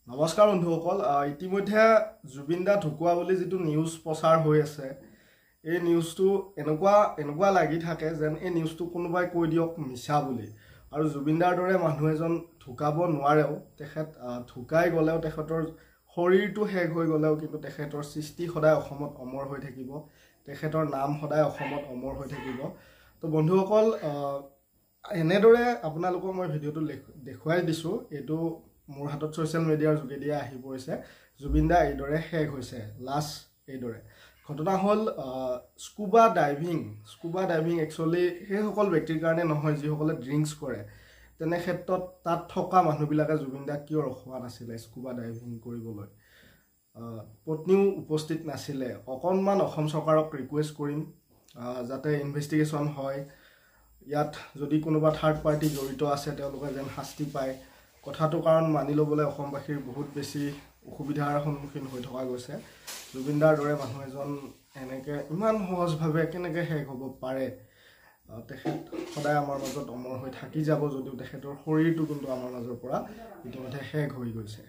নমস্কাৰ বন্ধুসকল ইতিমধ্যে জুবিন দা ঢুকুৱা বুলি যেটো নিউজ প্ৰচাৰ হৈ আছে এই নিউজটো এনেকুৱা লাগি থাকে যেন এই নিউজটো কোনোবাই কৈ দিয়ক মিছা বুলি আৰু জুবিন দাৰ দৰে মানুহ এজন ঢুকাব নোৱাৰেও তেখেত ঢুকাই গলেও তেখেতৰ শৰীৰটো শেষ হৈ গলেও কিন্তু তেখেতৰ সৃষ্টি সদায় অসমত অমৰ হৈ থাকিব তেখেতৰ নাম সদায় অসমত অমৰ হৈ থাকিব তো বন্ধুসকল এনেদৰে আপোনালোকক মই ভিডিওটো দেখুৱাই দিছো এটো মোৰ হাতত সোশ্যাল মিডিয়াৰ যোগেদি আহি পৰিছে জুবিন দা এইদৰে শেষ হৈছে লাষ্ট এইদৰে ঘটনা হল স্কুবা ডাইভিং একচুয়ালি সেই সকল ব্যক্তিৰ কাৰণে নহয় যিসকলে ড্ৰিংকস কৰে তেনে ক্ষেত্ৰত তাত থকা মানুহবিলাকে জুবিন দা কিয় ৰখোৱা নাছিলে স্কুবা ডাইভিং কৰিবলৈ পত্নীও উপস্থিত নাছিলে অকনমান অসম চৰকাৰক ৰিকুৱেষ্ট কৰিম যাতে ইনভেষ্টিগেশ্যন হয় ইয়াত যদি কোনোবা থাৰ্ড পাৰ্টি জড়িত আছে তেওঁলোকে যেন শাস্তি পায় কথাটো কাৰণ মানি লবলৈ অসমবাসীৰ বহুত বেছি অসুবিধাৰ সন্মুখীন হৈ থকা গৈছে জুবিন দাৰ দৰে মানুহ এজন এনেকে ইমান সহজভাৱে কেনেকৈ শেষ হ'ব পাৰে তেখেত সদায় আমাৰ মাজত অমৰ হৈ থাকি যাব যদিও তেখেতৰ শৰীৰটো কিন্তু আমাৰ মাজৰ পৰা ইতিমধ্যে শেষ হৈ গৈছে